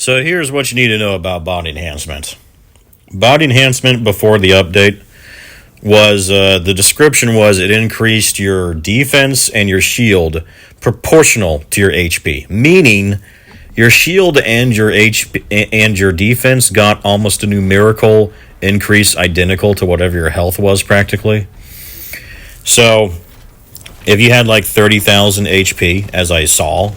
So here's what you need to know about body enhancement. Body enhancement before the update was, the description was it increased your defense and your shield proportional to your HP. Meaning, your shield and your HP and your defense got almost a numerical increase identical to whatever your health was practically. So, if you had like 30,000 HP, as I saw,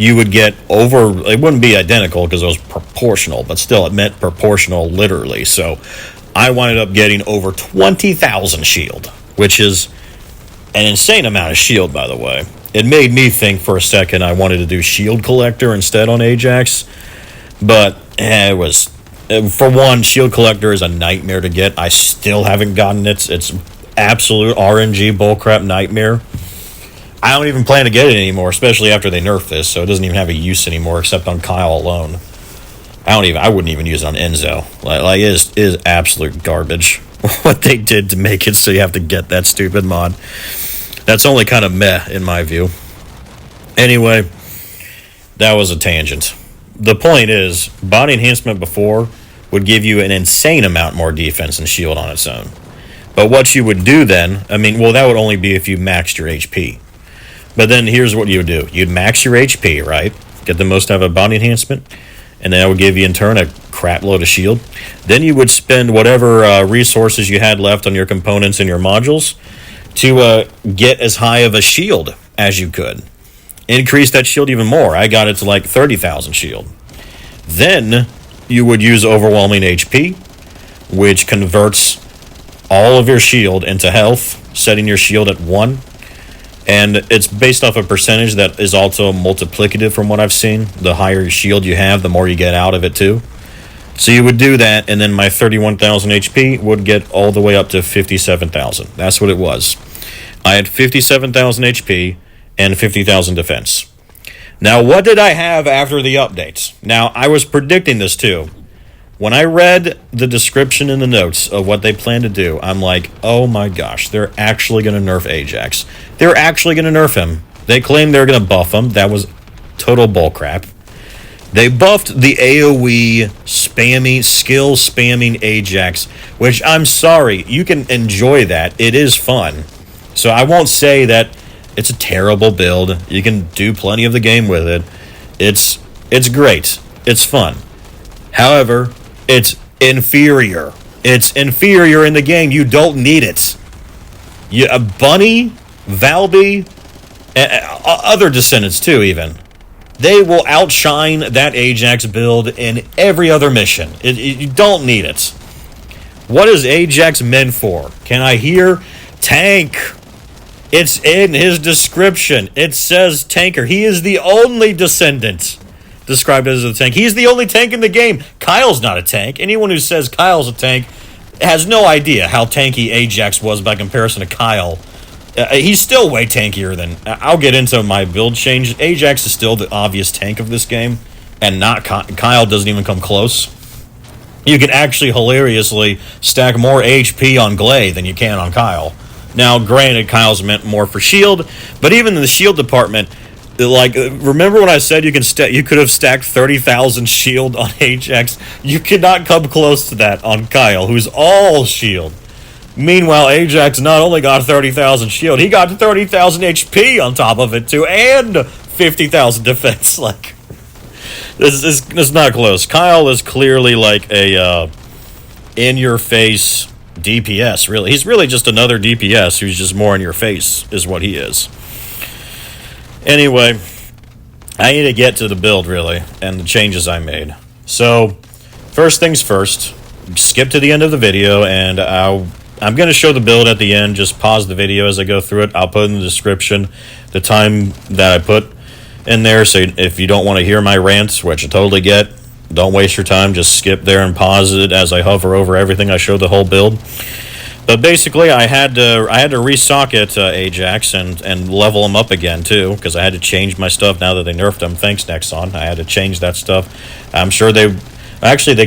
you would get over, it wouldn't be identical because it was proportional, but still it meant proportional literally. So I wound up getting over 20,000 shield, which is an insane amount of shield, by the way. It made me think for a second I wanted to do shield collector instead on AJAX, but it was, for one, shield collector is a nightmare to get. I still haven't gotten it. It's absolute RNG bullcrap nightmare. I don't even plan to get it anymore, especially after they nerf this, so it doesn't even have a use anymore except on Kyle alone. I wouldn't even use it on Enzo. Like it is absolute garbage what they did to make it so you have to get that stupid mod. That's only kind of meh in my view. Anyway, that was a tangent. The point is, body enhancement before would give you an insane amount more defense and shield on its own. But what you would do then, that would only be if you maxed your HP. But then here's what you would do. You'd max your HP, right? Get the most out of a body enhancement. And that would give you, in turn, a crap load of shield. Then you would spend whatever resources you had left on your components and your modules to get as high of a shield as you could. Increase that shield even more. I got it to like 30,000 shield. Then you would use overwhelming HP, which converts all of your shield into health, setting your shield at 1. And it's based off a percentage that is also multiplicative from what I've seen. The higher your shield you have, the more you get out of it too. So you would do that, and then my 31,000 HP would get all the way up to 57,000. That's what it was. I had 57,000 HP and 50,000 defense. Now, what did I have after the updates? Now, I was predicting this too. When I read the description in the notes of what they plan to do, I'm like, oh my gosh, they're actually going to nerf AJAX. They're actually going to nerf him. They claim they're going to buff him. That was total bullcrap. They buffed the AoE skill spamming AJAX, which I'm sorry, you can enjoy that. It is fun. So I won't say that it's a terrible build. You can do plenty of the game with it. It's great. It's fun. However, it's inferior. It's inferior in the game. You don't need it. Bunny, Valby, other Descendants too even. They will outshine that AJAX build in every other mission. You don't need it. What is AJAX meant for? Can I hear tank? It's in his description. It says tanker. He is the only Descendant described as a tank. He's the only tank in the game. Kyle's not a tank. Anyone who says Kyle's a tank has no idea how tanky AJAX was by comparison to Kyle. He's still way tankier than... I'll get into my build change. AJAX is still the obvious tank of this game, and not Kyle doesn't even come close. You can actually hilariously stack more HP on Glay than you can on Kyle. Now, granted, Kyle's meant more for shield, but even in the shield department, like, remember when I said you could have stacked 30,000 shield on AJAX? You could not come close to that on Kyle, who's all shield. Meanwhile, AJAX not only got 30,000 shield, he got 30,000 HP on top of it too, and 50,000 defense. Like, this is not close. Kyle is clearly like a in-your-face DPS. Really, he's really just another DPS who's just more in your face, is what he is. Anyway, I need to get to the build really and the changes I made. So, first things first. Skip to the end of the video, and I'm going to show the build at the end. Just pause the video as I go through it. I'll put in the description the time that I put in there, so if you don't want to hear my rants, which I totally get, don't waste your time. Just skip there and pause it as I hover over everything. I show the whole build. But basically, I had to resocket AJAX and level him up again too, because I had to change my stuff now that they nerfed him. Thanks, Nexon. I had to change that stuff. I'm sure they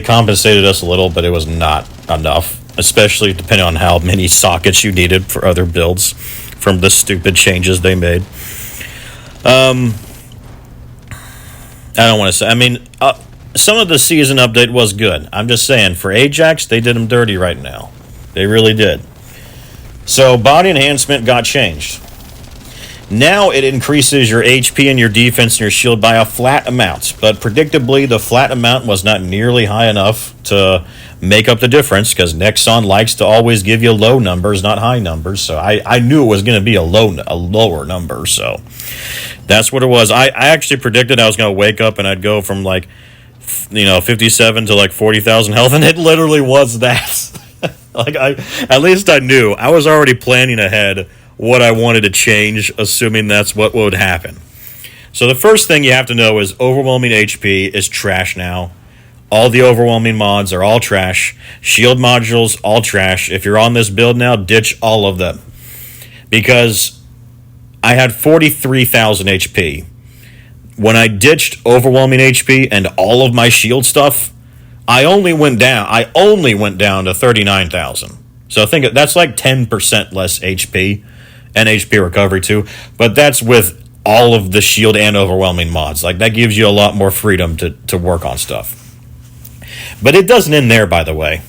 compensated us a little, but it was not enough, especially depending on how many sockets you needed for other builds from the stupid changes they made. I don't want to say. some of the season update was good. I'm just saying, for Ajax, they did them dirty right now. They really did. So body enhancement got changed. Now it increases your HP and your defense and your shield by a flat amount. But predictably, the flat amount was not nearly high enough to make up the difference, because Nexon likes to always give you low numbers, not high numbers. So I knew it was going to be a lower number. So that's what it was. I actually predicted I was going to wake up and I'd go from 57 to 40,000 health, and it literally was that. At least I knew. I was already planning ahead what I wanted to change, assuming that's what would happen. So the first thing you have to know is overwhelming HP is trash now. All the overwhelming mods are all trash. Shield modules, all trash. If you're on this build now, ditch all of them. Because I had 43,000 HP. When I ditched overwhelming HP and all of my shield stuff, I only went down to 39,000. So I think that's 10% less HP and HP recovery too. But that's with all of the shield and overwhelming mods. That gives you a lot more freedom to work on stuff. But it doesn't end there, by the way.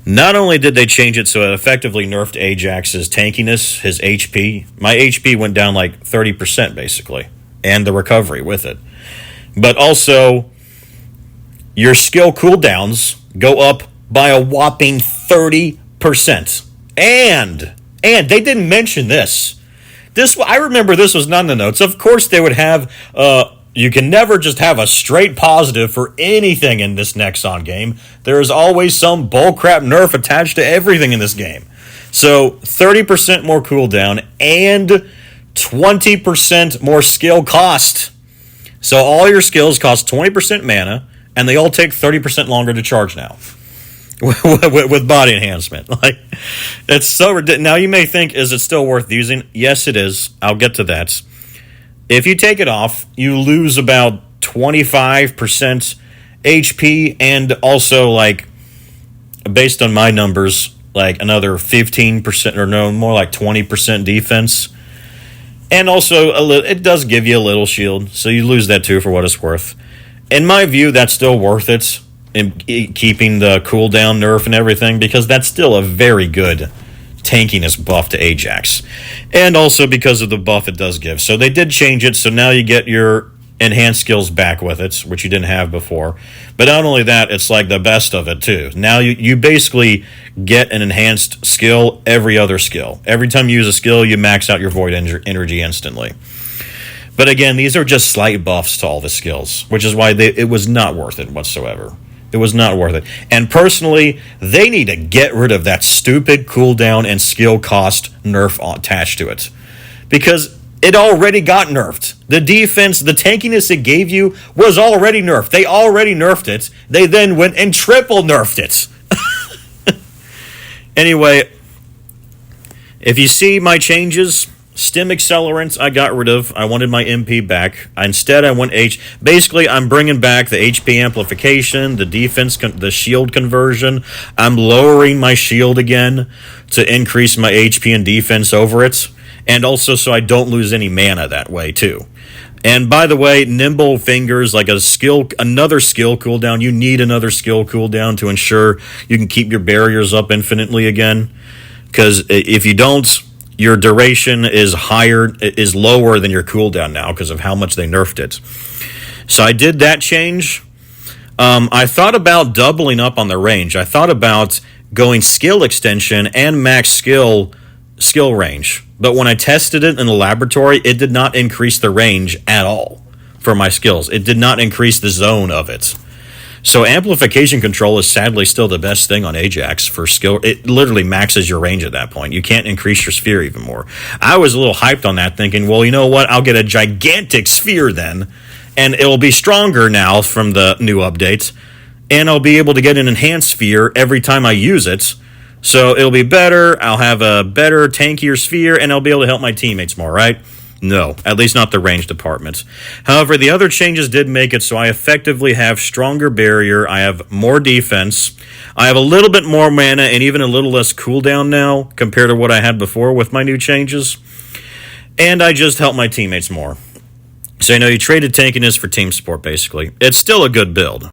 Not only did they change it so it effectively nerfed Ajax's tankiness, his HP. My HP went down 30% basically, and the recovery with it. But also, your skill cooldowns go up by a whopping 30%. And they didn't mention this. I remember this was not in the notes. Of course they would have, you can never just have a straight positive for anything in this Nexon game. There is always some bullcrap nerf attached to everything in this game. So 30% more cooldown and 20% more skill cost. So all your skills cost 20% mana, and they all take 30% longer to charge now with body enhancement. It's so ridiculous. Now you may think, is it still worth using? Yes, it is. I'll get to that. If you take it off, you lose about 25% HP, and also based on my numbers, another 15%, or no, more 20% defense. And also it does give you a little shield, so you lose that too for what it's worth. In my view, that's still worth it in keeping the cooldown nerf and everything, because that's still a very good tankiness buff to Ajax. And also because of the buff it does give. So they did change it, so now you get your enhanced skills back with it, which you didn't have before. But not only that, it's the best of it too. Now you basically get an enhanced skill every other skill. Every time you use a skill, you max out your void energy instantly. But again, these are just slight buffs to all the skills, which is why it was not worth it whatsoever. It was not worth it. And personally, they need to get rid of that stupid cooldown and skill cost nerf attached to it. Because it already got nerfed. The defense, the tankiness it gave you was already nerfed. They already nerfed it. They then went and triple nerfed it. Anyway, if you see my changes, stim accelerants I got rid of. I wanted my MP back. Instead, I went Basically, I'm bringing back the HP amplification, the defense, the shield conversion. I'm lowering my shield again to increase my HP and defense over it. And also so I don't lose any mana that way, too. And by the way, nimble fingers, another skill cooldown. You need another skill cooldown to ensure you can keep your barriers up infinitely again. Because if you don't, your duration is lower than your cooldown now because of how much they nerfed it. So I did that change. I thought about doubling up on the range. I thought about going skill extension and max skill range. But when I tested it in the laboratory, it did not increase the range at all for my skills. It did not increase the zone of it. So amplification control is sadly still the best thing on Ajax for skill. It literally maxes your range at that point. You can't increase your sphere even more. I was a little hyped on that, thinking, well, you know what? I'll get a gigantic sphere then, and it'll be stronger now from the new updates, and I'll be able to get an enhanced sphere every time I use it. So it'll be better, I'll have a better, tankier sphere, and I'll be able to help my teammates more, right? No, at least not the range department. However, the other changes did make it so I effectively have stronger barrier, I have more defense, I have a little bit more mana, and even a little less cooldown now compared to what I had before with my new changes. And I just help my teammates more. So, you traded tankiness for team support, basically. It's still a good build.